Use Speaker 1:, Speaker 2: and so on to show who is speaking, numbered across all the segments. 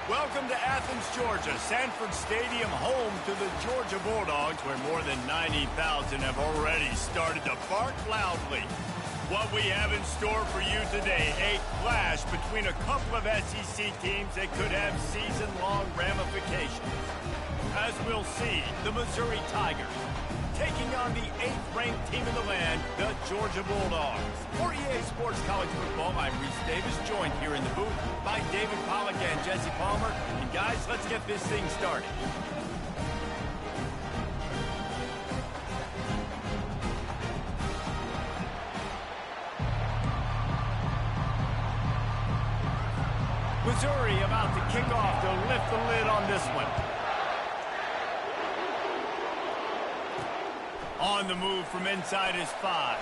Speaker 1: Welcome to Athens, Georgia, Sanford Stadium, home to the Georgia Bulldogs, where more than 90,000 have already started to bark loudly. What we have in store for you today, a clash between a couple of SEC teams that could have season-long ramifications. As we'll see, the Missouri Tigers taking on the 8th-ranked team in the land, the Georgia Bulldogs. For EA Sports College Football, I'm Reese Davis, joined here in the booth by David Pollack and Jesse Palmer. And guys, let's get this thing started. Missouri about to kick off to lift the lid on this one. On the move from inside his 5.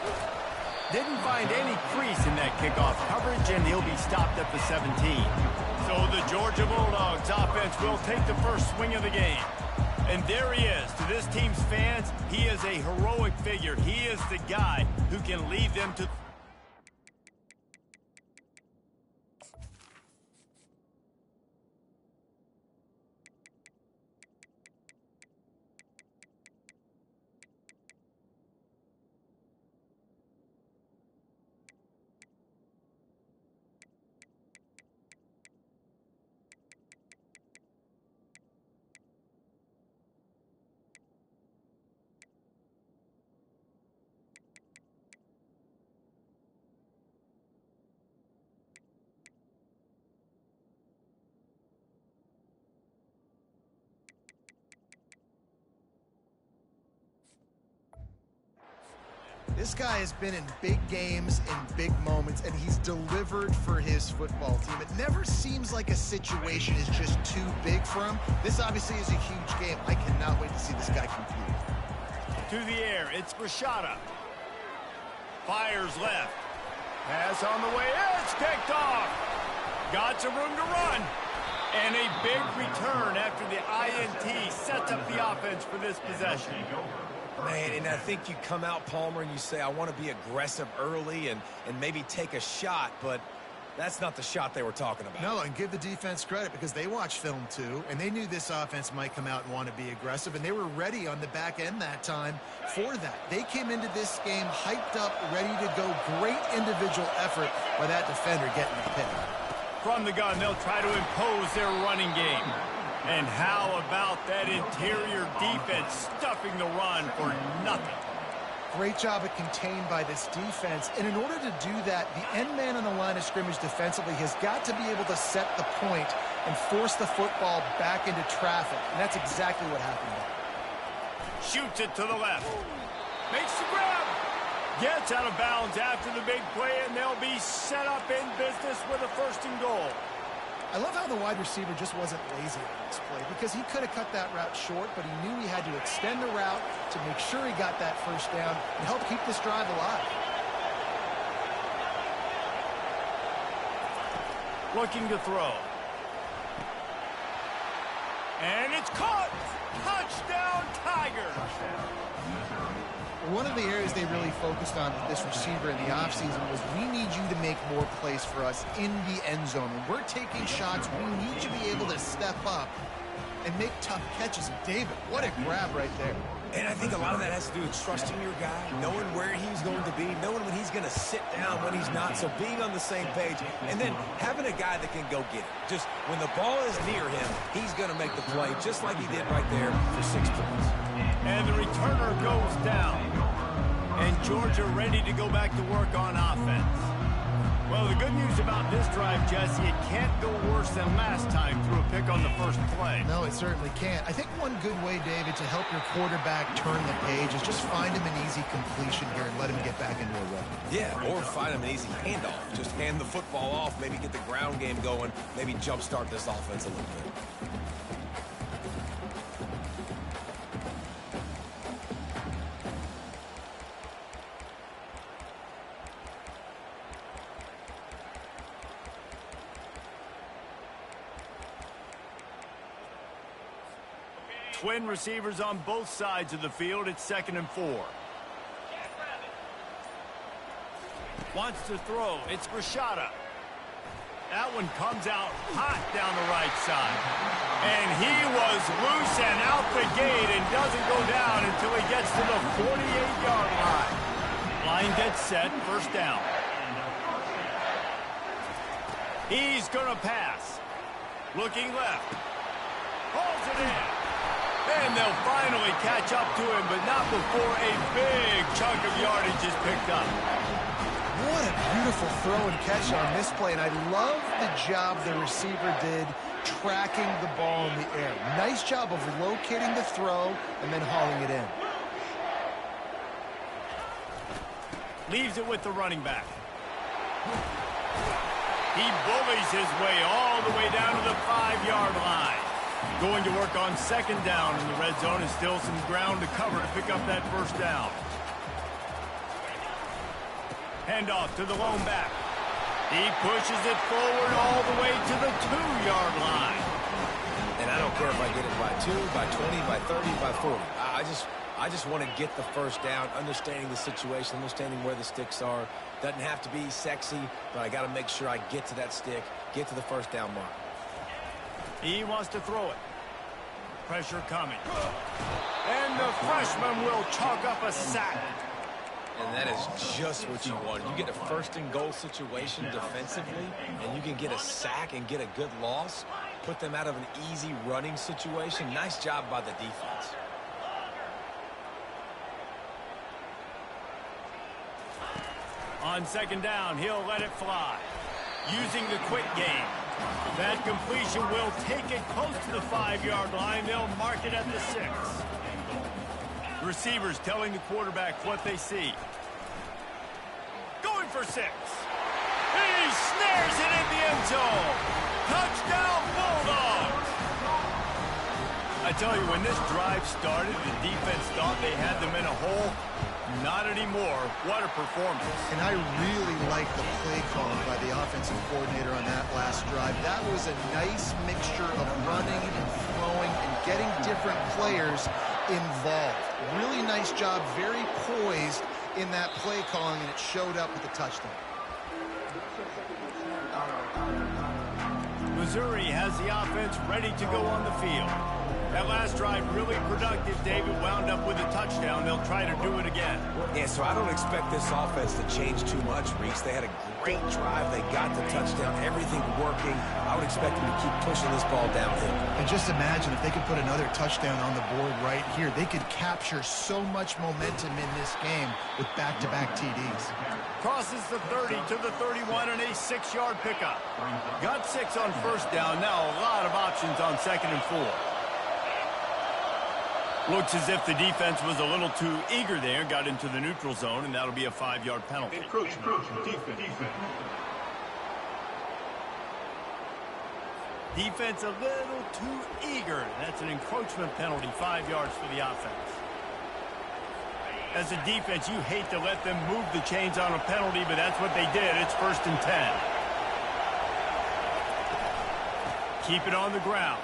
Speaker 1: Didn't find any crease in that kickoff coverage, and he'll be stopped at the 17. So the Georgia Bulldogs offense will take the first swing of the game. And there he is. To this team's fans, he is a heroic figure. He is the guy who can lead them to...
Speaker 2: This guy has been in big games, in big moments, and he's delivered for his football team. It never seems like a situation is just too big for him. This obviously is a huge game. I cannot wait to see this guy compete.
Speaker 1: To the air, it's Rashada. Fires left. Pass on the way. It's kicked off. Got some room to run. And a big return after the INT sets up the offense for this possession.
Speaker 3: Man, and I think you come out, Palmer, and you say, I want to be aggressive early and maybe take a shot, but that's not the shot they were talking about.
Speaker 2: No, and give the defense credit because they watched film too, and they knew this offense might come out and want to be aggressive, and they were ready on the back end that time for that. They came into this game hyped up, ready to go. Great individual effort by that defender getting the pick.
Speaker 1: From the gun, they'll try to impose their running game. And how about that interior defense stuffing the run for nothing?
Speaker 2: Great job of contained by this defense. And in order to do that, the end man on the line of scrimmage defensively has got to be able to set the point and force the football back into traffic. And that's exactly what happened there.
Speaker 1: Shoots it to the left. Makes the grab. Gets out of bounds after the big play, and they'll be set up in business with a 1st and goal.
Speaker 2: I love how the wide receiver just wasn't lazy on this play because he could have cut that route short, but he knew he had to extend the route to make sure he got that 1st down and help keep this drive alive.
Speaker 1: Looking to throw. And it's caught! Touchdown, Tigers!
Speaker 2: One of the areas they really focused on with this receiver in the offseason was we need you to make more plays for us in the end zone. When we're taking shots, we need you to be able to step up and make tough catches. And David, what a grab right there.
Speaker 3: And I think a lot of that has to do with trusting your guy, knowing where he's going to be, knowing when he's going to sit down, when he's not, so being on the same page, and then having a guy that can go get it. Just when the ball is near him, he's going to make the play, just like he did right there for 6 points.
Speaker 1: And the returner goes down. And Georgia ready to go back to work on offense. Well, the good news about this drive, Jesse, it can't go worse than last time through a pick on the 1st play.
Speaker 2: No, it certainly can't. I think one good way, David, to help your quarterback turn the page is just find him an easy completion here and let him get back into a run.
Speaker 3: Yeah, or find him an easy handoff. Just hand the football off, maybe get the ground game going, maybe jumpstart this offense a little bit.
Speaker 1: Twin receivers on both sides of the field. It's 2nd and 4. Wants to throw. It's Rashada. That one comes out hot down the right side. And he was loose and out the gate and doesn't go down until he gets to the 48-yard line. Line gets set, first down. He's going to pass. Looking left. Hauls it in. And they'll finally catch up to him, but not before a big chunk of yardage is picked up.
Speaker 2: What a beautiful throw and catch on this play, and I love the job the receiver did tracking the ball in the air. Nice job of locating the throw and then hauling it in.
Speaker 1: Leaves it with the running back. He bullies his way all the way down to the 5-yard line. Going to work on second down in the red zone, and still some ground to cover to pick up that first down. Handoff to the lone back. He pushes it forward all the way to the 2-yard line.
Speaker 3: And I don't care if I get it by 2, by 20, by 30, by 40. I just want to get the first down, understanding the situation, understanding where the sticks are. Doesn't have to be sexy, but I got to make sure I get to that stick, get to the first down mark.
Speaker 1: He wants to throw it. Pressure coming. And the freshman will chalk up a sack.
Speaker 3: And that is just what you want. You get a first-and-goal situation defensively, and you can get a sack and get a good loss, put them out of an easy running situation. Nice job by the defense.
Speaker 1: On second down, he'll let it fly. Using the quick game. That completion will take it close to the 5-yard line. They'll mark it at the 6. Receivers telling the quarterback what they see. Going for 6. He snares it in the end zone. Touchdown, Bulldogs. I tell you, when this drive started, the defense thought they had them in a hole. Not anymore. What a performance.
Speaker 2: And I really like the play calling by the offensive coordinator on that last drive. That was a nice mixture of running and throwing and getting different players involved. Really nice job, very poised in that play calling, and it showed up with the touchdown.
Speaker 1: Missouri has the offense ready to go on the field. That last drive really productive. David wound up with a touchdown. They'll try to do it again.
Speaker 3: Yeah, so I don't expect this offense to change too much, Reese. They had a great drive. They got the touchdown. Everything working. I would expect them to keep pushing this ball downhill.
Speaker 2: And just imagine if they could put another touchdown on the board right here. They could capture so much momentum in this game with back-to-back TDs.
Speaker 1: Crosses the 30 to the 31 and a 6-yard pickup. Got 6 on first down. Now a lot of options on second and 4. Looks as if the defense was a little too eager there, got into the neutral zone, and that'll be a 5-yard penalty. Defense a little too eager. That's an encroachment penalty, 5 yards for the offense. As a defense, you hate to let them move the chains on a penalty, but that's what they did. It's 1st and 10. Keep it on the ground.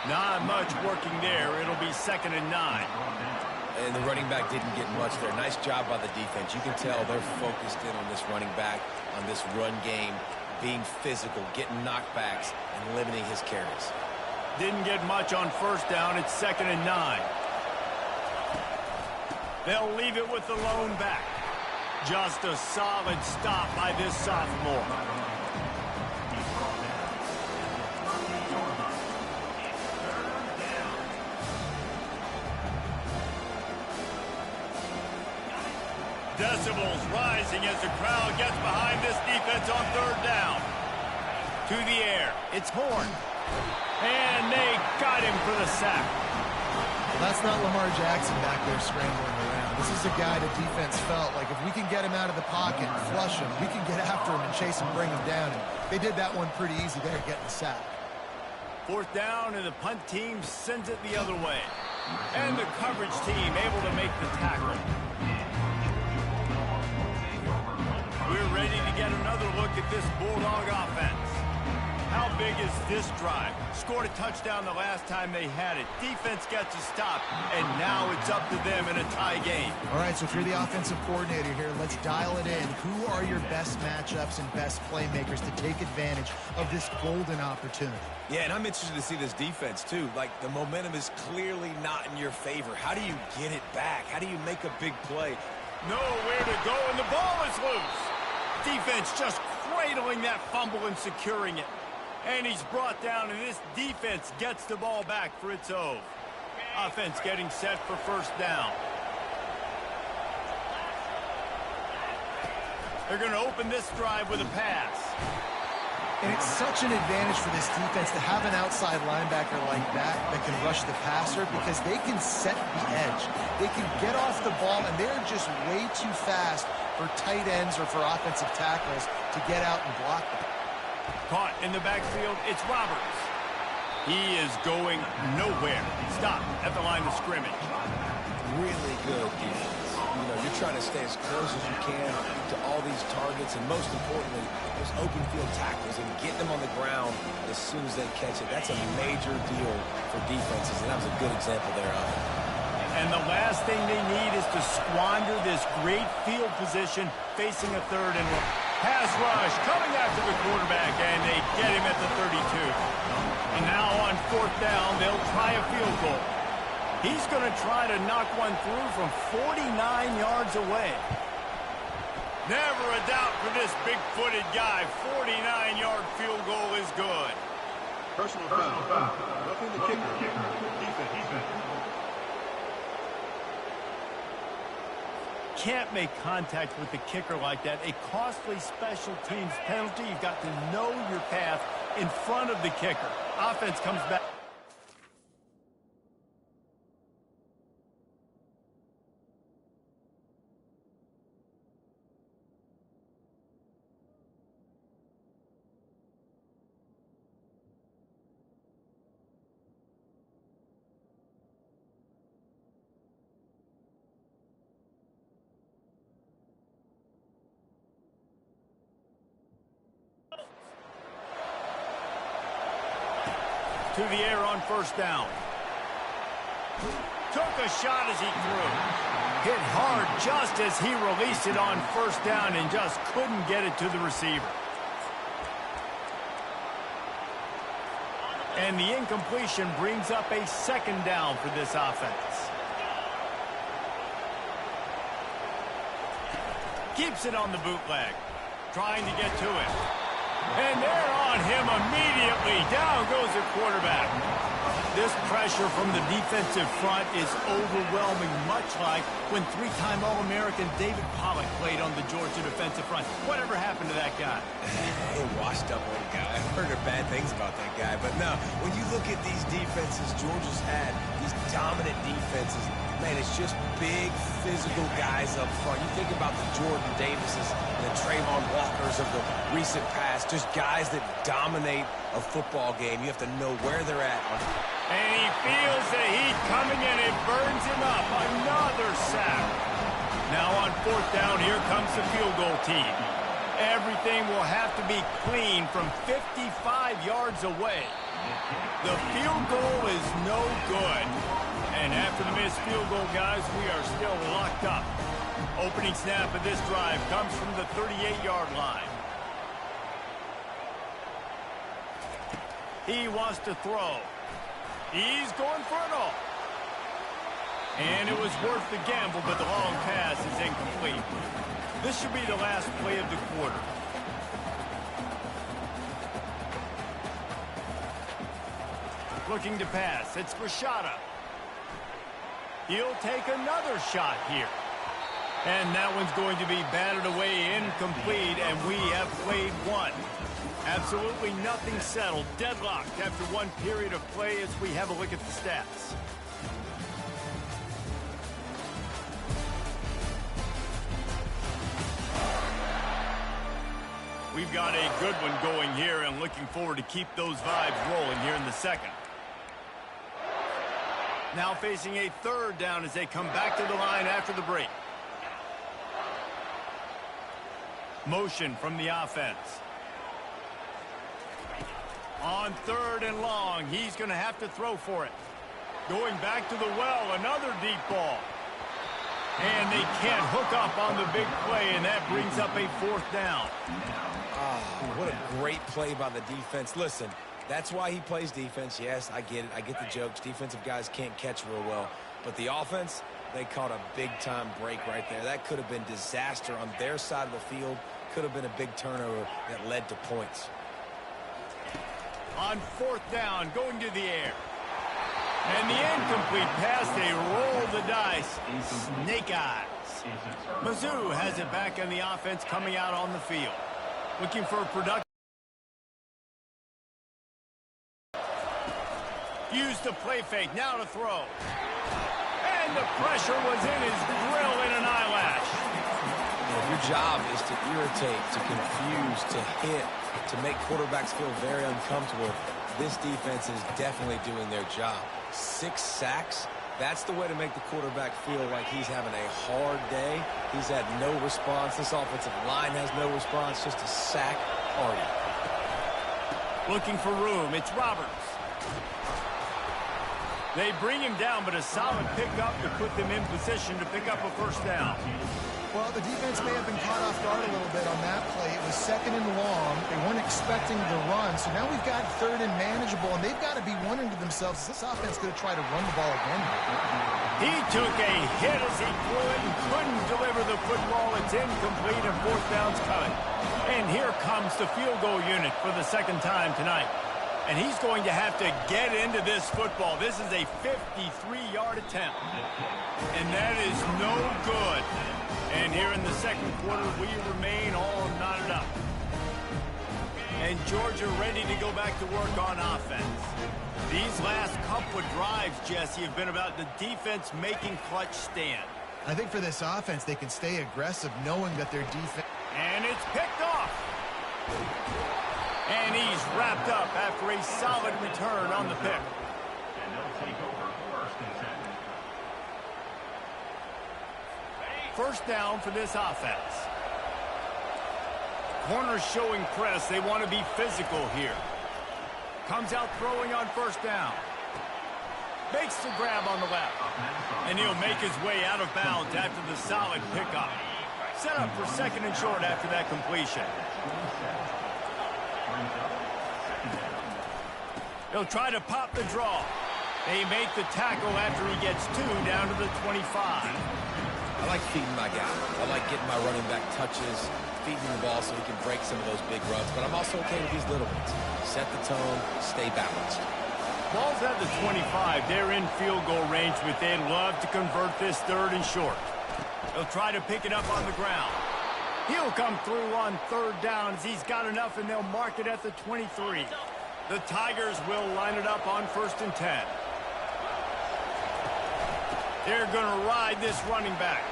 Speaker 1: Not much working there. It'll be 2nd and 9.
Speaker 3: And the running back didn't get much there. Nice job by the defense. You can tell they're focused in on this running back, on this run game, being physical, getting knockbacks, and limiting his carries.
Speaker 1: Didn't get much on first down. It's 2nd and 9. They'll leave it with the lone back. Just a solid stop by this sophomore. Decibels rising as the crowd gets behind this defense on 3rd down. To the air. It's Horn. And they got him for the sack.
Speaker 2: Well, that's not Lamar Jackson back there scrambling around. This is a guy the defense felt like if we can get him out of the pocket, flush him, we can get after him and chase him, bring him down. And they did that one pretty easy there, getting the sack.
Speaker 1: 4th down, and the punt team sends it the other way. And the coverage team able to make the tackle. We're ready to get another look at this Bulldog offense. How big is this drive? Scored a touchdown the last time they had it. Defense gets a stop, and now it's up to them in a tie game.
Speaker 2: All right, so if you're the offensive coordinator here, let's dial it in. Who are your best matchups and best playmakers to take advantage of this golden opportunity?
Speaker 3: Yeah, and I'm interested to see this defense, too. Like, the momentum is clearly not in your favor. How do you get it back? How do you make a big play?
Speaker 1: Nowhere to go, and the ball is loose. Defense just cradling that fumble and securing it. And he's brought down, and this defense gets the ball back for its own. Offense getting set for first down. They're going to open this drive with a pass.
Speaker 2: And it's such an advantage for this defense to have an outside linebacker like that can rush the passer because they can set the edge. They can get off the ball, and they're just way too fast for tight ends or for offensive tackles to get out and block them.
Speaker 1: Caught in the backfield, it's Roberts. He is going nowhere. Stop at the line of scrimmage.
Speaker 3: Really good defense. You know, you're trying to stay as close as you can to all these targets, and most importantly, those open field tackles, and get them on the ground as soon as they catch it. That's a major deal for defenses, and that was a good example there of it.
Speaker 1: And the last thing they need is to squander this great field position facing a third and one. Pass rush coming after the quarterback, and they get him at the 32. And now on fourth down, they'll try a field goal. He's going to try to knock one through from 49 yards away. Never a doubt for this big-footed guy. 49-yard field goal is good.
Speaker 4: Personal foul. Roughing the kicker. Defense.
Speaker 1: Can't make contact with the kicker like that. A costly special teams penalty. You've got to know your path in front of the kicker. Offense comes back. To the air on first down. Took a shot as he threw. Hit hard just as he released it on first down and just couldn't get it to the receiver. And the incompletion brings up a second down for this offense. Keeps it on the bootleg. Trying to get to it. And they're on him immediately. Down goes the quarterback. This pressure from the defensive front is overwhelming, much like when three-time All-American David Pollock played on the Georgia defensive front. Whatever happened to that guy?
Speaker 3: A washed-up old guy. I've heard bad things about that guy. But no, when you look at these defenses Georgia's had, these dominant defenses, man, it's just big, physical guys up front. You think about the Jordan Davises, the Trayvon Walkers of the recent past, just guys that dominate a football game. You have to know where they're at.
Speaker 1: And he feels the heat coming, and it burns him up. Another sack. Now on fourth down, here comes the field goal team. Everything will have to be clean from 55 yards away. The field goal is no good. And after the missed field goal, guys, we are still locked up. Opening snap of this drive comes from the 38-yard line. He wants to throw. He's going for it all. And it was worth the gamble, but the long pass is incomplete. This should be the last play of the quarter. Looking to pass. It's Rashada. He'll take another shot here. And that one's going to be batted away, incomplete, and we have played one. Absolutely nothing settled. Deadlocked after one period of play as we have a look at the stats. We've got a good one going here and looking forward to keep those vibes rolling here in the second. Now facing a third down as they come back to the line after the break. Motion from the offense. On 3rd and long, he's going to have to throw for it. Going back to the well, another deep ball. And they can't hook up on the big play, and that brings up a 4th down.
Speaker 3: Oh, what a great play by the defense. Listen, that's why he plays defense. Yes, I get it. I get the jokes. Defensive guys can't catch real well. But the offense, they caught a big-time break right there. That could have been disaster on their side of the field. Could have been a big turnover that led to points.
Speaker 1: On 4th down, going to the air. And the incomplete pass, they roll the dice. Snake eyes. Mizzou has it back on the offense coming out on the field. Looking for a production. Use the play fake, now to throw. And the pressure was in his grill in an eyelash.
Speaker 3: If your job is to irritate, to confuse, to hit, to make quarterbacks feel very uncomfortable, this defense is definitely doing their job. 6 sacks, that's the way to make the quarterback feel like he's having a hard day. He's had no response. This offensive line has no response, just a sack party.
Speaker 1: Looking for room, it's Roberts. They bring him down, but a solid pickup to put them in position to pick up a 1st down.
Speaker 2: Well, the defense may have been caught off guard a little bit on that play. It was 2nd and long. They weren't expecting the run. So now we've got 3rd and manageable, and they've got to be wondering to themselves, is this offense going to try to run the ball again?
Speaker 1: He took a hit as he threw it and couldn't deliver the football. It's incomplete and 4th down's coming. And here comes the field goal unit for the 2nd time tonight. And he's going to have to get into this football. This is a 53-yard attempt. And that is no good. And here in the 2nd quarter, we remain all knotted up. And Georgia ready to go back to work on offense. These last couple of drives, Jesse, have been about the defense making clutch stand.
Speaker 2: I think for this offense, they can stay aggressive knowing that their defense...
Speaker 1: And it's picked off. And he's wrapped up after a solid return on the pick.
Speaker 4: And they'll take over 1st and 10.
Speaker 1: 1st down for this offense. Corners showing press. They want to be physical here. Comes out throwing on 1st down. Makes the grab on the left. And he'll make his way out of bounds after the solid pickup. Set up for 2nd and short after that completion. He'll try to pop the draw. They make the tackle after he gets 2 down to the 25.
Speaker 3: I like feeding my guy. I like getting my running back touches, feeding the ball so he can break some of those big runs. But I'm also okay with these little ones. Set the tone, stay balanced.
Speaker 1: Ball's at the 25. They're in field goal range, but they'd love to convert this 3rd and short. They'll try to pick it up on the ground. He'll come through on 3rd down as he's got enough, and they'll mark it at the 23. The Tigers will line it up on 1st and 10. They're going to ride this running back.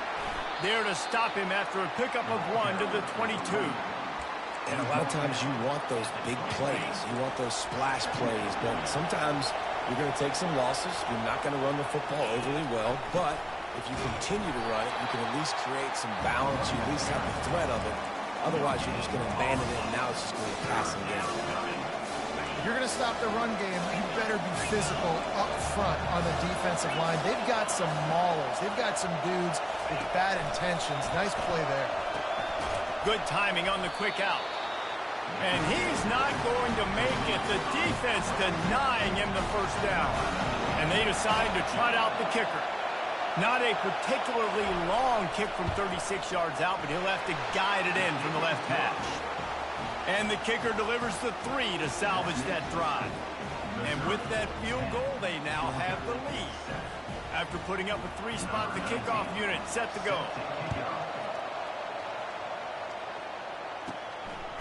Speaker 1: There to stop him after a pickup of 1 to the 22.
Speaker 3: And a lot of times you want those big plays. You want those splash plays. But sometimes you're going to take some losses. You're not going to run the football overly well. But if you continue to run it, you can at least create some balance. You at least have the threat of it. Otherwise, you're just going to abandon it, and now it's just going to be a passing game.
Speaker 2: If you're going to stop the run game, you better be physical up front on the defensive line. They've got some maulers. They've got some dudes with bad intentions. Nice play there.
Speaker 1: Good timing on the quick out. And he's not going to make it. The defense denying him the 1st down. And they decide to trot out the kicker. Not a particularly long kick from 36 yards out, but he'll have to guide it in from the left hash. And the kicker delivers the 3 to salvage that drive. And with that field goal, they now have the lead. After putting up a 3-spot, the kickoff unit set to go.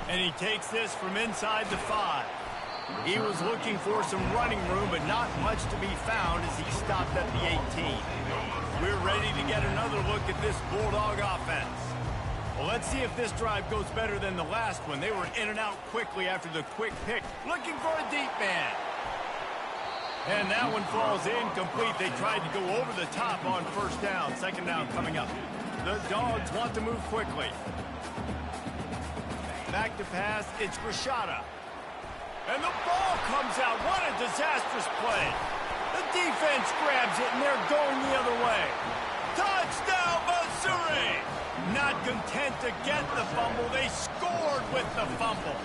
Speaker 1: And he takes this from inside the 5. He was looking for some running room, but not much to be found as he stopped at the 18. We're ready to get another look at this Bulldog offense. Well, let's see if this drive goes better than the last one. They were in and out quickly after the quick pick, looking for a deep man. And that one falls incomplete. They tried to go over the top on 1st down. 2nd down coming up. The Dogs want to move quickly. Back to pass, it's Rashada. And the ball comes out. What a disastrous play. The defense grabs it, and they're going the other way. Touchdown, Missouri! Not content to get the fumble, they scored with the fumble.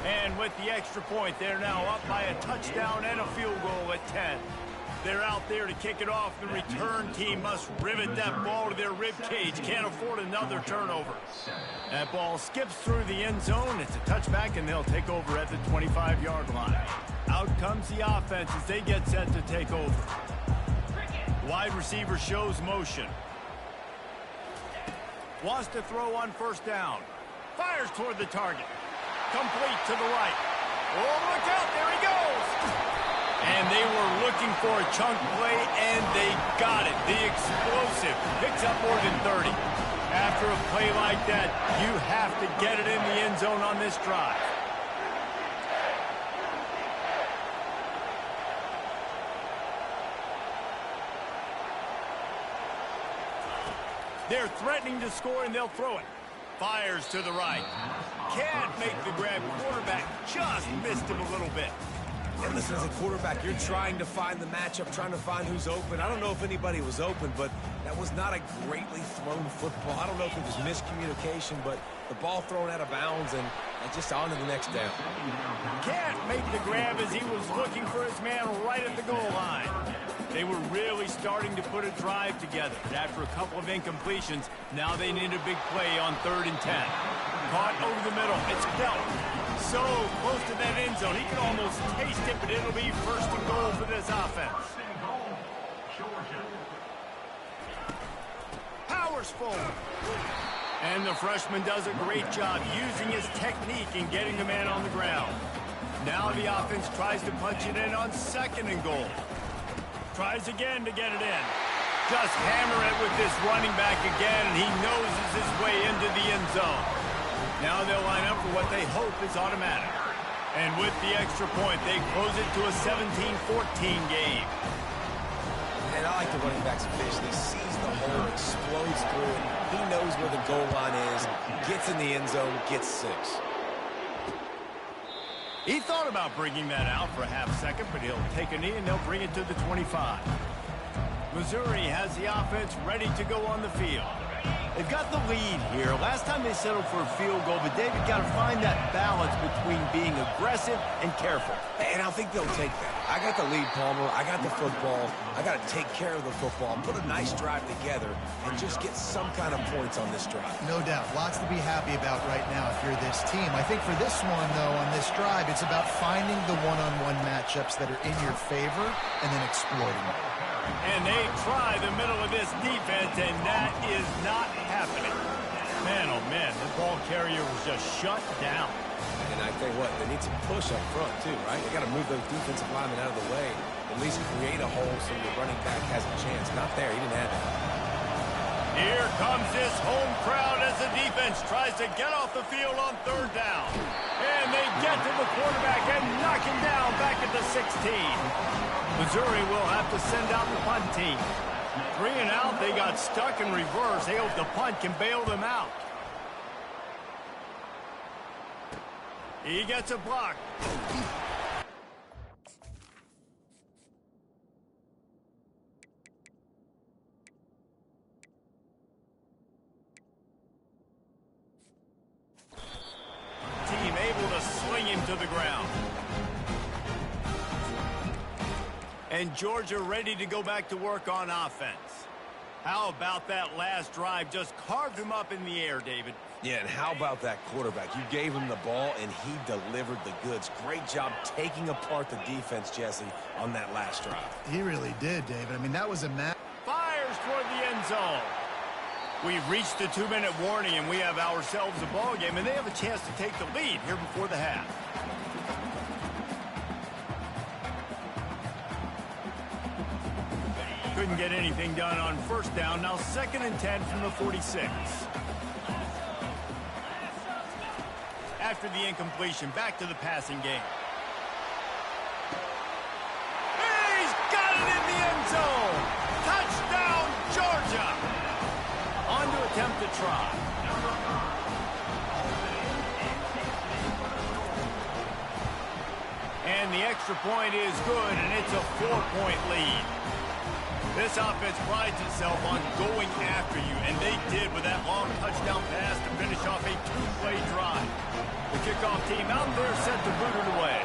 Speaker 1: And with the extra point, they're now up by a touchdown and a field goal at 10. They're out there to kick it off. The return team must rivet that ball to their rib cage. Can't afford another turnover. That ball skips through the end zone. It's a touchback, and they'll take over at the 25-yard line. Out comes the offense as they get set to take over. Wide receiver shows motion. Wants to throw on first down. Fires toward the target. Complete to the right. Oh, look out. There he goes. And they were looking for a chunk play, and they got it. The explosive picks up more than 30. After a play like that, you have to get it in the end zone on this drive. They're threatening to score, and they'll throw it. Fires to the right. Can't make the grab. Quarterback just missed him a little bit.
Speaker 3: And listen, as a quarterback, you're trying to find the matchup, trying to find who's open. I don't know if anybody was open, but that was not a greatly thrown football. I don't know if it was miscommunication, but the ball thrown out of bounds and just on to the next down.
Speaker 1: Can't make the grab as he was looking for his man right at the goal line. They were really starting to put a drive together. After a couple of incompletions, now they need a big play on 3rd and 10. Caught over the middle. It's Bell. So close to that end zone. He can almost taste it, but it'll be 1st and goal for this offense. Powers forward. And the freshman does a great job using his technique and getting the man on the ground. Now the offense tries to punch it in on 2nd and goal. Tries again to get it in. Just hammer it with this running back again, and he noses his way into the end zone. Now they'll line up for what they hope is automatic. And with the extra point, they close it to a 17-14 game.
Speaker 3: And I like the running back's vision. He sees the hole, explodes through it. He knows where the goal line is, gets in the end zone, gets 6.
Speaker 1: He thought about bringing that out for a half second, but he'll take a knee and they'll bring it to the 25. Missouri has the offense ready to go on the field. They've got the lead here. Last time they settled for a field goal, but David got to find that balance between being aggressive and careful.
Speaker 3: And I think they'll take that. I got the lead, Palmer. I got the football. I got to take care of the football, put a nice drive together, and just get some kind of points on this drive.
Speaker 2: No doubt. Lots to be happy about right now if you're this team. I think for this one, though, on this drive, it's about finding the one-on-one matchups that are in your favor and then exploiting them.
Speaker 1: And they try the middle of this defense, and that is not happening. Man, oh man, the ball carrier was just shut down.
Speaker 3: And I tell you what, they need some push up front, too, right? They got to move those defensive linemen out of the way, at least create a hole so your running back has a chance. Not there. He didn't have it.
Speaker 1: Here comes this home crowd as the defense tries to get off the field on 3rd down. And they get to the quarterback and knock him down back at the 16. Missouri will have to send out the punt team. 3 and out, they got stuck in reverse. They hope the punt can bail them out. He gets a block. Team able to sling him to the ground. And Georgia ready to go back to work on offense. How about that last drive? Just carved him up in the air, David.
Speaker 3: Yeah, and how about that quarterback? You gave him the ball, and he delivered the goods. Great job taking apart the defense, Jesse, on that last drive.
Speaker 2: He really did, David. I mean, that was a match.
Speaker 1: Fires toward the end zone. We've reached the 2-minute warning, and we have ourselves a ball game, and they have a chance to take the lead here before the half. Couldn't get anything done on 1st down. Now 2nd and 10 from the 46. After the incompletion, back to the passing game. He's got it in the end zone. Touchdown, Georgia. On to attempt to try. extra point is good, and it's a 4-point lead. This offense prides itself on going after you, and they did with that long touchdown pass to finish off a 2-play drive. The kickoff team out there set to boot it away.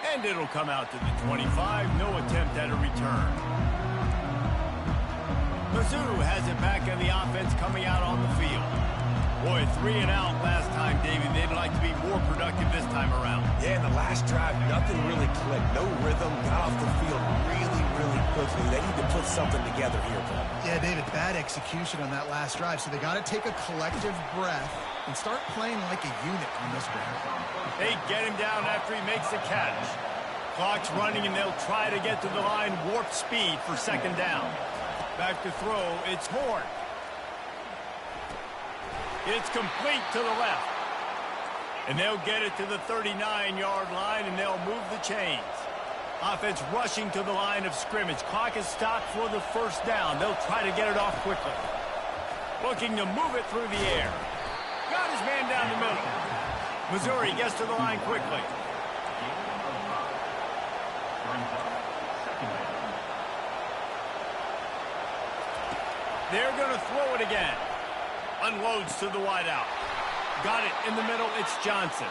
Speaker 1: And it'll come out to the 25. No attempt at a return. Mizzou has it back in the offense coming out on the field. Boy, 3 and out last time, Davey. They'd like to be more productive this time around.
Speaker 3: Yeah, in the last drive, nothing really clicked. No rhythm, got off the field really, really quickly. They need to put something together here, Paul.
Speaker 2: Yeah, David, bad execution on that last drive, so they got to take a collective breath and start playing like a unit on this one.
Speaker 1: They get him down after he makes the catch. Clock's running, and they'll try to get to the line warp speed for second down. Back to throw, it's Horn. It's complete to the left. And they'll get it to the 39-yard line, and they'll move the chains. Offense rushing to the line of scrimmage. Clock is stopped for the first down. They'll try to get it off quickly. Looking to move it through the air. Got his man down the middle. Missouri gets to the line quickly. They're going to throw it again. Unloads to the wideout. Got it in the middle. It's Johnson.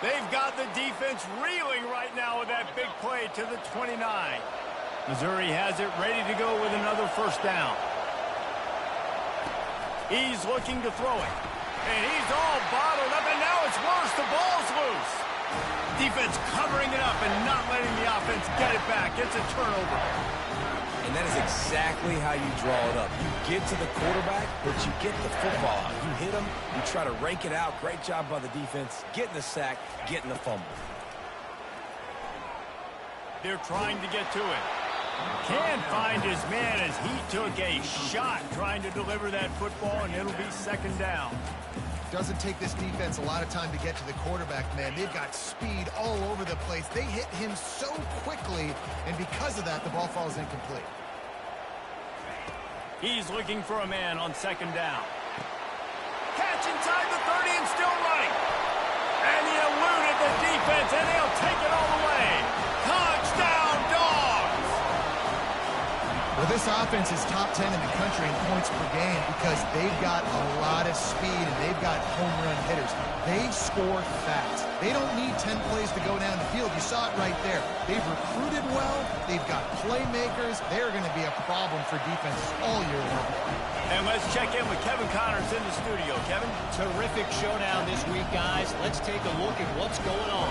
Speaker 1: They've got the defense reeling right now with that big play to the 29. Missouri has it ready to go with another first down. He's looking to throw it. And he's all bottled up, and now it's worse. The ball's loose. Defense covering it up and not letting the offense get it back. It's a turnover.
Speaker 3: And that is exactly how you draw it up. You get to the quarterback, but you get the football out. You hit him, you try to rake it out. Great job by the defense. Getting the sack, getting the fumble.
Speaker 1: They're trying to get to it. Can't find his man as he took a shot trying to deliver that football, and it'll be second down.
Speaker 2: Doesn't take this defense a lot of time to get to the quarterback, man. They've got speed all over the place. They hit him so quickly, and because of that, the ball falls incomplete.
Speaker 1: He's looking for a man on second down. Catch inside the 30 and still running. And he eluded the defense, and they'll take it all the way. Touchdown, Dogs!
Speaker 2: Well, this offense is top 10 in the country in points per game because they've got a lot of speed and they've got home run hitters. They score fast. They don't need 10 plays to go down the field. You saw it right there. They've recruited well. They've got playmakers. They're going to be a problem for defenses all year long.
Speaker 1: And let's check in with Kevin Connors in the studio. Kevin?
Speaker 5: Terrific showdown this week, guys. Let's take a look at what's going on.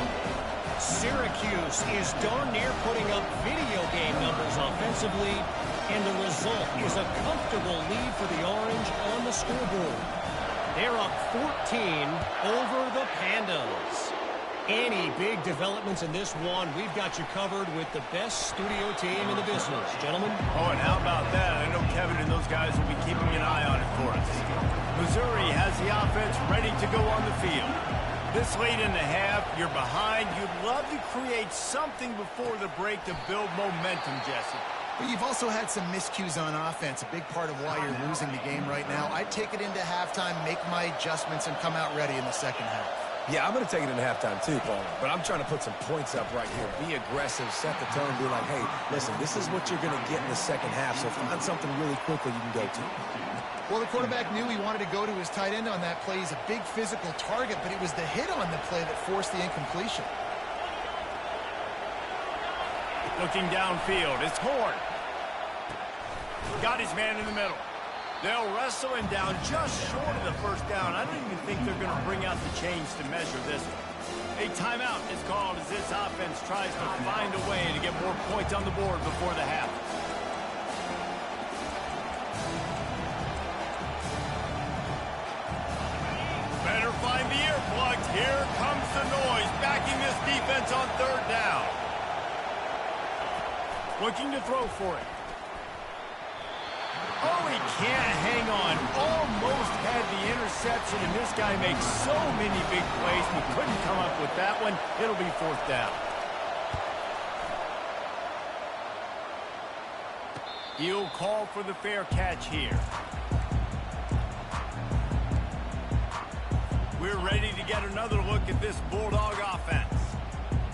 Speaker 5: Syracuse is darn near putting up video game numbers offensively, and the result is a comfortable lead for the Orange on the scoreboard. They're up 14 over the Pandas. Any big developments in this one, we've got you covered with the best studio team in the business. Gentlemen?
Speaker 1: Oh, and how about that? I know Kevin and those guys will be keeping an eye on it for us. Missouri has the offense ready to go on the field. This late in the half, you're behind. You'd love to create something before the break to build momentum, Jesse.
Speaker 2: But you've also had some miscues on offense, a big part of why you're losing the game right now. I'd take it into halftime, make my adjustments, and come out ready in the second half.
Speaker 3: Yeah, I'm going to take it into halftime too, Paul. But I'm trying to put some points up right here. Be aggressive, set the tone, be like, hey, listen, this is what you're going to get in the second half, so find something really quickly you can go to.
Speaker 2: Well, the quarterback knew he wanted to go to his tight end on that play. He's a big physical target, but it was the hit on the play that forced the incompletion.
Speaker 1: Looking downfield, it's Horn. Got his man in the middle. They'll wrestle him down just short of the first down. I don't even think they're going to bring out the chains to measure this one. A timeout is called as this offense tries to find a way to get more points on the board before the half. Better find the earplugs. Here comes the noise, backing this defense on third down. Looking to throw for it. Oh, he can't hang on. Almost had the interception, and this guy makes so many big plays, but couldn't come up with that one. It'll be fourth down. He'll call for the fair catch here. We're ready to get another look at this Bulldog offense.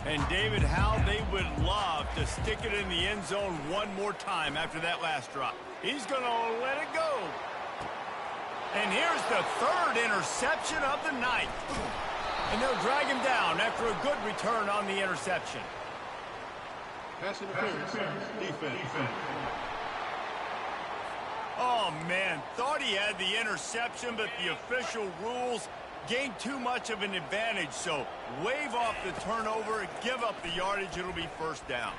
Speaker 1: And David, how they would love to stick it in the end zone one more time after that last drop. He's going to let it go. And here's the third interception of the night. And they'll drag him down after a good return on the interception.
Speaker 6: Pass interference. Defense.
Speaker 1: Oh, man. Thought he had the interception, but the official rules gained too much of an advantage. So wave off the turnover, give up the yardage. It'll be first down.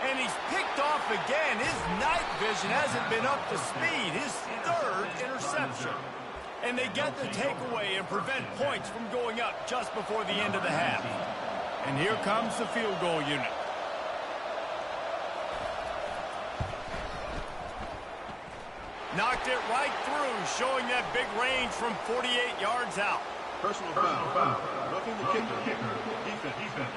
Speaker 1: And he's picked off again. His night vision hasn't been up to speed. His third interception. And they get the takeaway and prevent points from going up just before the end of the half. And here comes the field goal unit. Knocked it right through, showing that big range from 48 yards out.
Speaker 6: Personal foul. Roughing the kicker. Defense.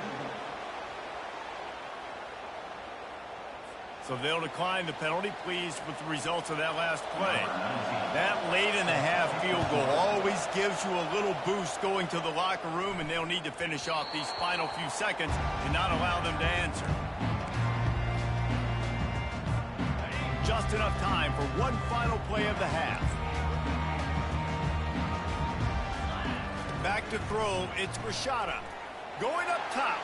Speaker 1: So they'll decline the penalty, pleased with the results of that last play. That late in the half field goal always gives you a little boost going to the locker room, and they'll need to finish off these final few seconds and not allow them to answer. Just enough time for one final play of the half. Back to throw, it's Rashada. Going up top.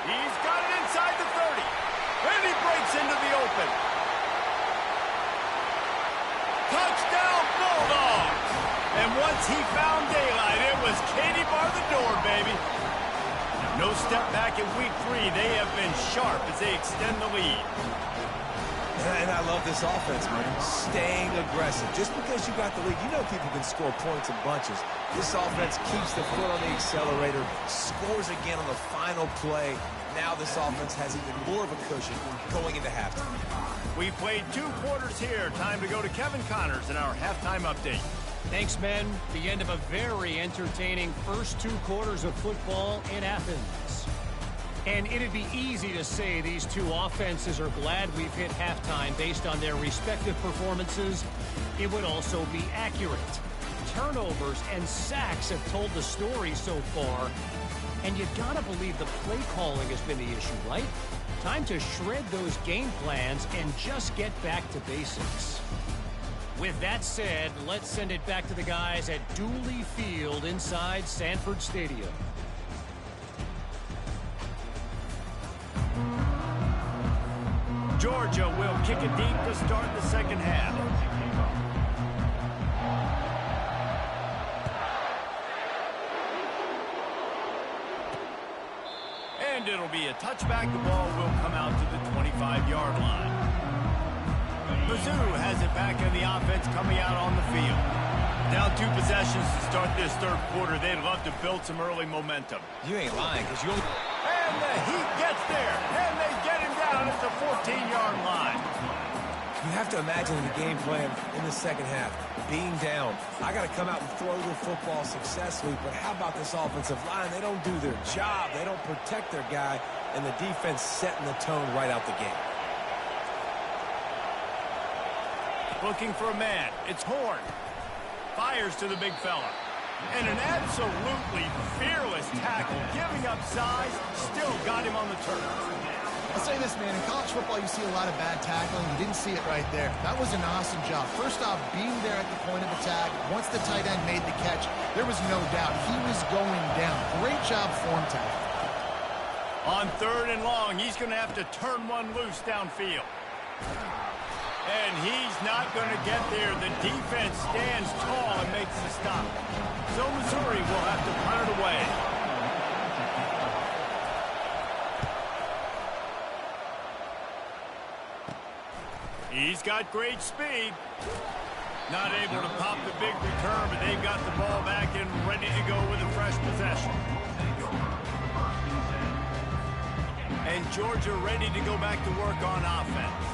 Speaker 1: He's got it inside the 30. And he breaks into the open. Touchdown, Bulldogs! And once he found daylight, it was Katie bar the door, baby. No step back in week 3. They have been sharp as they extend the lead.
Speaker 3: And I love this offense, man. Staying aggressive. Just because you got the lead, you know people can score points in bunches. This offense keeps the foot on the accelerator, scores again on the final play. Now this offense has even more of a cushion going into halftime.
Speaker 1: We played 2 quarters here. Time to go to Kevin Connors in our halftime update.
Speaker 5: Thanks, men. The end of a very entertaining first 2 quarters of football in Athens. And it'd be easy to say these 2 offenses are glad we've hit halftime based on their respective performances. It would also be accurate. Turnovers and sacks have told the story so far. And you gotta believe the play calling has been the issue, right? Time to shred those game plans and just get back to basics. With that said, let's send it back to the guys at Dooley Field inside Sanford Stadium.
Speaker 1: Georgia will kick it deep to start the second half. And it'll be a touchback. The ball will come out to the 25-yard line. Mizzou has it back in the offense coming out on the field. Down 2 possessions to start this third quarter. They'd love to build some early momentum.
Speaker 3: You ain't lying, because you'll...
Speaker 1: And the Heat gets there. And they get him down at the 14-yard line.
Speaker 3: You have to imagine the game plan in the second half. Being down, I got to come out and throw the football successfully, but how about this offensive line? They don't do their job. They don't protect their guy, and the defense setting the tone right out the gate.
Speaker 1: Looking for a man. It's Horn. Fires to the big fella. And an absolutely fearless tackle, giving up size, still got him on the turf.
Speaker 2: I'll say this, man. In college football, you see a lot of bad tackling. You didn't see it right there. That was an awesome job. First off, being there at the point of attack. Once the tight end made the catch, there was no doubt he was going down. Great job form tackle.
Speaker 1: On 3rd and long, he's going to have to turn one loose downfield. And he's not going to get there. The defense stands tall and makes the stop. So Missouri will have to punt it away. He's got great speed. Not able to pop the big return, but they've got the ball back and ready to go with a fresh possession. And Georgia ready to go back to work on offense.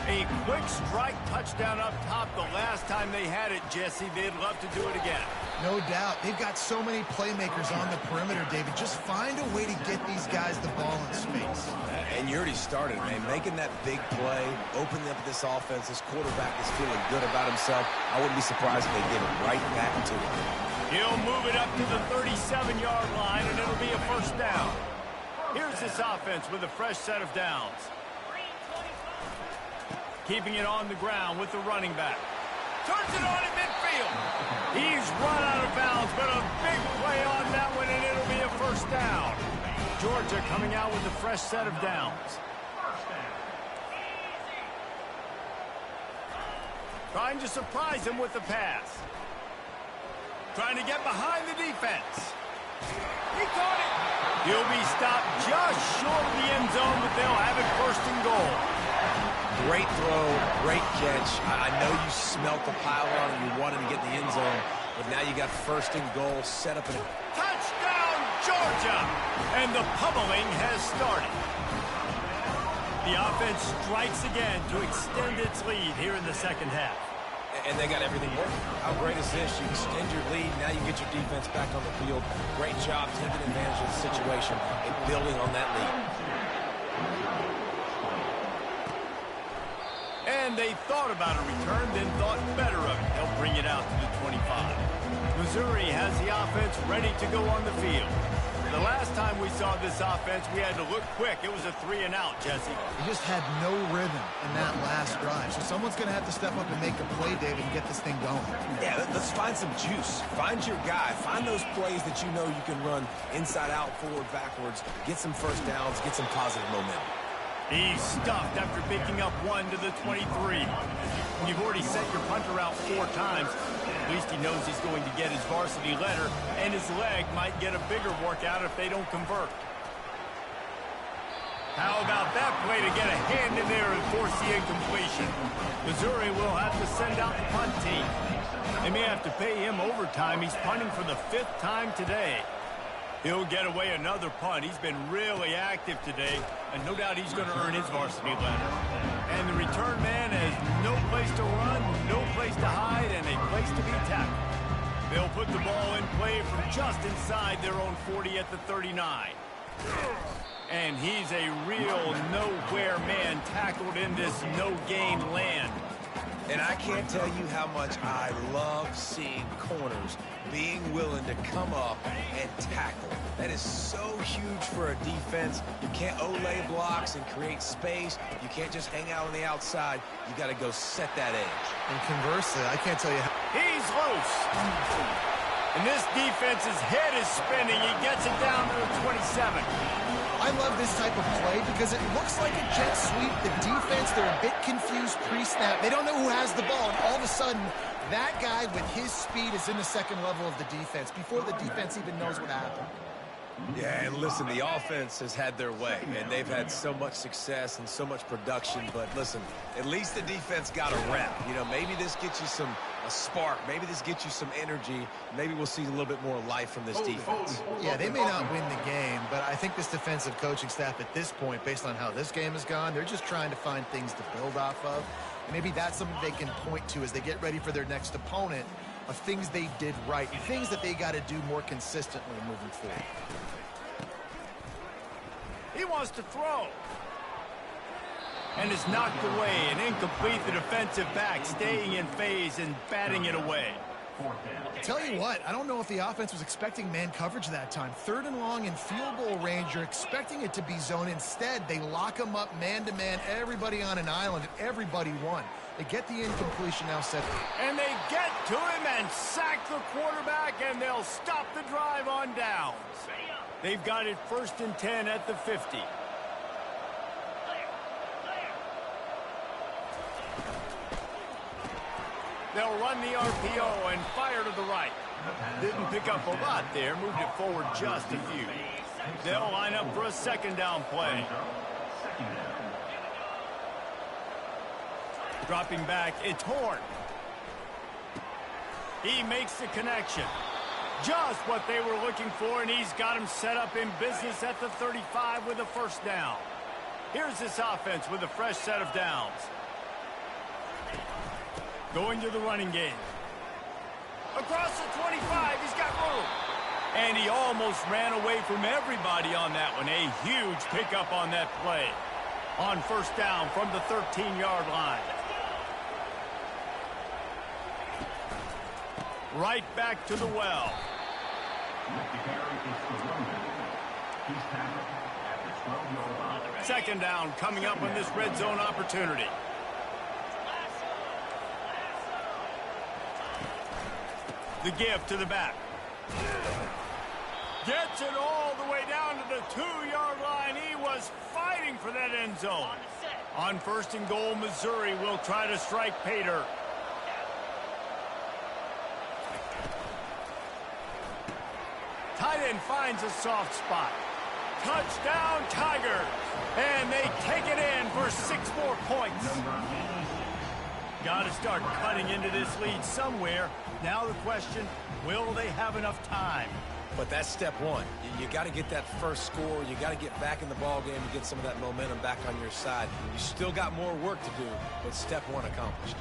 Speaker 1: A quick strike touchdown up top the last time they had it, Jesse. They'd love to do it again.
Speaker 2: No doubt. They've got so many playmakers on the perimeter, David. Just find a way to get these guys the ball in space.
Speaker 3: And you already started, man. Making that big play, opening up this offense. This quarterback is feeling good about himself. I wouldn't be surprised if they give it right back to him.
Speaker 1: He'll move it up to the 37-yard line, and it'll be a first down. Here's this offense with a fresh set of downs. Keeping it on the ground with the running back. Turns it on in midfield. He's run out of bounds, but a big play on that one, and it'll be a first down. Georgia coming out with a fresh set of downs. Trying to surprise him with the pass. Trying to get behind the defense. He caught it. He'll be stopped just short of the end zone, but they'll have it first and goal.
Speaker 3: Great throw, great catch. I know you smelt the pylon and you wanted to get in the end zone, but now you got first and goal set up in a
Speaker 1: touchdown, Georgia! And the pummeling has started. The offense strikes again to extend its lead here in the second half.
Speaker 3: And they got everything working. How great is this? You extend your lead, now you get your defense back on the field. Great job taking advantage of the situation and building on that lead.
Speaker 1: And they thought about a return, then thought better of it. They'll bring it out to the 25. Missouri has the offense ready to go on the field. The last time we saw this offense, we had to look quick. It was a 3-and-out, Jesse.
Speaker 2: They just had no rhythm in that last drive. So someone's going to have to step up and make a play, David, and get this thing going.
Speaker 3: Yeah, let's find some juice. Find your guy. Find those plays that you know you can run inside out, forward, backwards. Get some first downs. Get some positive momentum.
Speaker 1: He's stuffed after picking up one to the 23. You've already sent your punter out 4 times. At least he knows he's going to get his varsity letter, and his leg might get a bigger workout if they don't convert. How about that play to get a hand in there and force the incompletion? Missouri will have to send out the punt team. They may have to pay him overtime. He's punting for the 5th time today. He'll get away another punt. He's been really active today, and no doubt he's going to earn his varsity letter. And the return man has no place to run, no place to hide, and a place to be tackled. They'll put the ball in play from just inside their own 40 at the 39. And he's a real nowhere man tackled in this no-gain land.
Speaker 3: And I can't tell you how much I love seeing corners being willing to come up and tackle. That is so huge for a defense. You can't olay blocks and create space. You can't just hang out on the outside. You got to go set that edge.
Speaker 2: And conversely, I can't tell you how...
Speaker 1: He's loose. And this defense's head is spinning. He gets it down to the 27.
Speaker 2: I love this type of play because it looks like a jet sweep. The defense, they're a bit confused pre-snap. They don't know who has the ball, and all of a sudden, that guy with his speed is in the second level of the defense before the defense even knows what happened.
Speaker 3: Yeah, and listen, the offense has had their way, and they've had so much success and so much production. But listen, at least the defense got a rep. You know, maybe this gets you a spark. Maybe this gets you some energy. Maybe we'll see a little bit more life from this defense.
Speaker 2: Yeah, they may not win the game, but I think this defensive coaching staff at this point, based on how this game has gone, they're just trying to find things to build off of. Maybe that's something they can point to as they get ready for their next opponent, of things they did right and things that they got to do more consistently moving forward.
Speaker 1: He wants to throw. And is knocked away and incomplete. The defensive back staying in phase and batting it away.
Speaker 2: Tell you what, I don't know if the offense was expecting man coverage that time. 3rd and long in field goal range, you're expecting it to be zone. Instead, they lock them up man-to-man, everybody on an island, and everybody won. They get the incompletion now set.
Speaker 1: And they get to him and sack the quarterback, and they'll stop the drive on downs. They've got it 1st and 10 at the 50. They'll run the RPO and fire to the right. Didn't pick up a lot there, moved it forward just a few. They'll line up for a 2nd down play. Dropping back, it's Horn. He makes the connection. Just what they were looking for, and he's got him set up in business at the 35 with a 1st down. Here's this offense with a fresh set of downs. Going to the running game. Across the 25, he's got room. And he almost ran away from everybody on that one. A huge pickup on that play. On first down from the 13-yard line. Right back to the well. Second down coming up on this red zone opportunity. The give to the back. Gets it all the way down to the 2-yard line. He was fighting for that end zone. On first and goal, Missouri will try to strike pay dirt. Tight end finds a soft spot. Touchdown, Tigers. And they take it in for 6 more points. Got to start cutting into this lead somewhere. Now the question, will they have enough time?
Speaker 3: But that's step one. You got to get that first score. You got to get back in the ball game and get some of that momentum back on your side. You still got more work to do, but step one accomplished.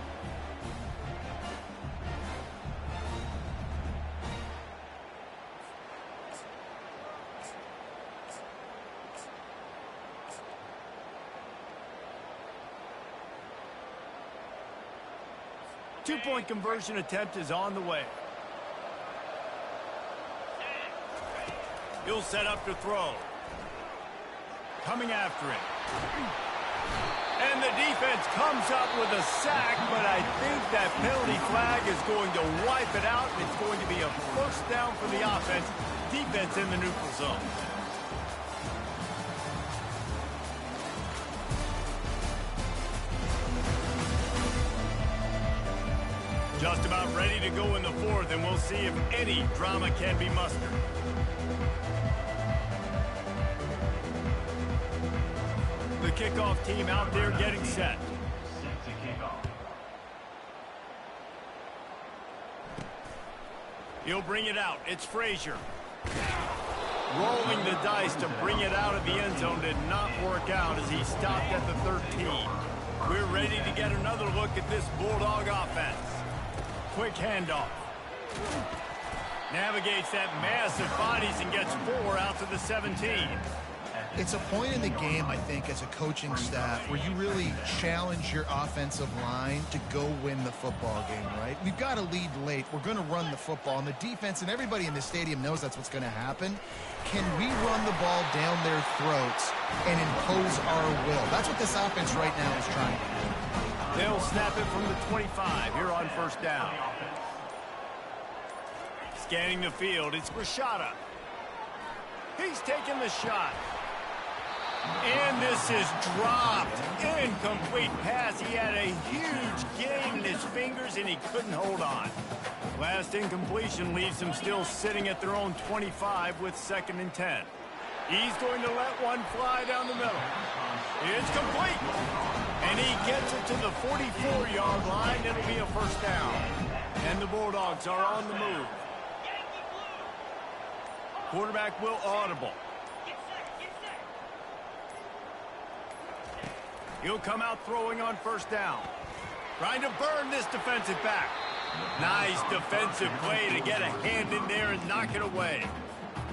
Speaker 1: Two-point conversion attempt is on the way. He'll set up to throw. Coming after him. And the defense comes up with a sack, but I think that penalty flag is going to wipe it out, and it's going to be a first down for the offense. Defense in the neutral zone. Just about ready to go in the fourth, and we'll see if any drama can be mustered. The kickoff team out there getting set. He'll bring it out. It's Frazier. Rolling the dice to bring it out of the end zone did not work out as he stopped at the 13. We're ready to get another look at this Bulldog offense. Quick handoff. Navigates that massive bodies and gets 4 out to the 17.
Speaker 2: It's a point in the game, I think, as a coaching staff where you really challenge your offensive line to go win the football game, right? We've got to lead late. We're going to run the football. And the defense and everybody in the stadium knows that's what's going to happen. Can we run the ball down their throats and impose our will? That's what this offense right now is trying to do.
Speaker 1: They'll snap it from the 25 here on first down. Scanning the field, it's Rashada. He's taking the shot. And this is dropped. Incomplete pass. He had a huge gain in his fingers, and he couldn't hold on. Last incompletion leaves them still sitting at their own 25 with 2nd and 10. He's going to let one fly down the middle. It's complete. And he gets it to the 44-yard line. It'll be a first down. And the Bulldogs are on the move. Quarterback will audible. He'll come out throwing on first down. Trying to burn this defensive back. Nice defensive play to get a hand in there and knock it away.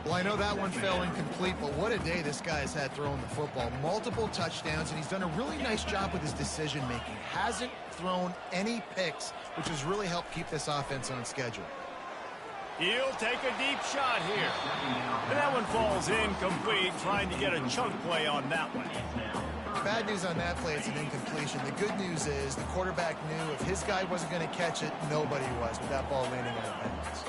Speaker 2: Well, I know that one fell incomplete, but what a day this guy has had throwing the football. Multiple touchdowns, and he's done a really nice job with his decision-making. Hasn't thrown any picks, which has really helped keep this offense on schedule.
Speaker 1: He'll take a deep shot here. And that one falls incomplete, trying to get a chunk play on that one.
Speaker 2: Bad news on that play, it's an incompletion. The good news is the quarterback knew if his guy wasn't going to catch it, nobody was with that ball landing on the bounds.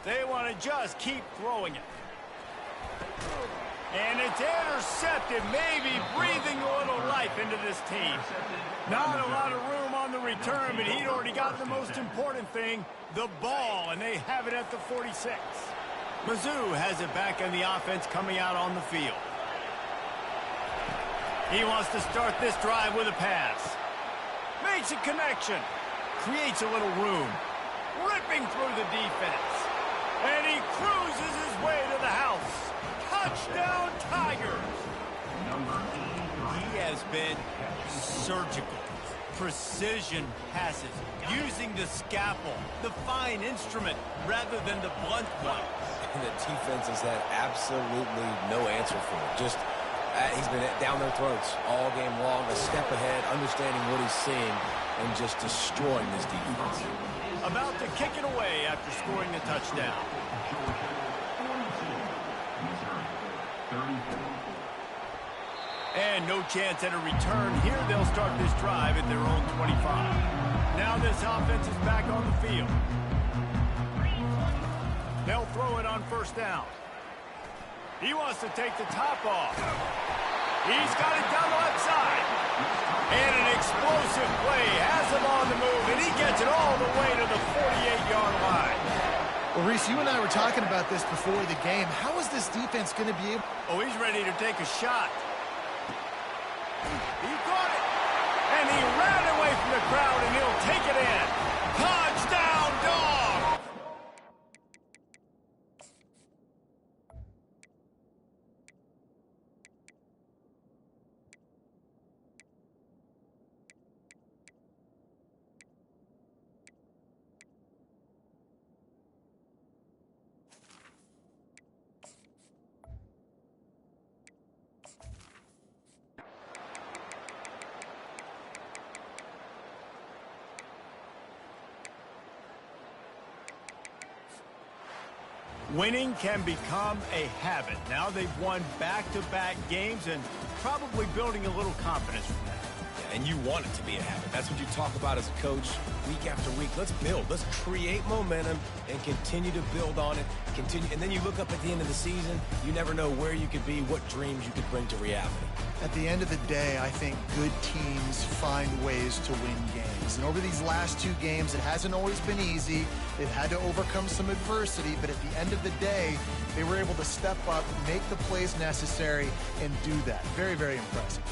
Speaker 1: They want to just keep throwing it. And it's intercepted, maybe breathing a little life into this team. Not a lot of room on the return, but he'd already got the most important thing, the ball, and they have it at the 46. Mizzou has it back on the offense coming out on the field. He wants to start this drive with a pass. Makes a connection. Creates a little room. Ripping through the defense. And he cruises his way to the house. Touchdown, Tigers. He has been surgical. precision passes, using the scalpel, the fine instrument, rather than the blunt one.
Speaker 3: And the defense has had absolutely no answer for it. Just, he's been down their throats all game long, a step ahead, understanding what he's seeing, and just destroying this defense.
Speaker 1: About to kick it away after scoring the touchdown. And no chance at a return. Here they'll start this drive at their own 25. Now this offense is back on the field. They'll throw it on first down. He wants to take the top off. He's got it down the left side. And an explosive play has him on the move, and he gets it all the way to the 48-yard line.
Speaker 2: Well, Reese, you and I were talking about this before the game. How is this defense going to be able...
Speaker 1: Oh, he's ready to take a shot. He caught it. And he ran away from the crowd, and he'll take it in. Touchdown, dog! Winning can become a habit. Now they've won back-to-back games and probably building a little confidence from that.
Speaker 3: And you want it to be a habit. That's what you talk about as a coach week after week. Let's build. Let's create momentum and continue to build on it. And then you look up at the end of the season, you never know where you could be, what dreams you could bring to reality.
Speaker 2: At the end of the day, I think good teams find ways to win games. And over these last two games, it hasn't always been easy. They've had to overcome some adversity, but at the end of the day, they were able to step up, make the plays necessary, and do that. Very, very impressive.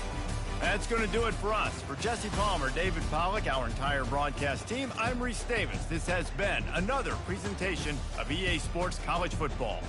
Speaker 1: That's going to do it for us. For Jesse Palmer, David Pollack, our entire broadcast team, I'm Reese Davis. This has been another presentation of EA Sports College Football.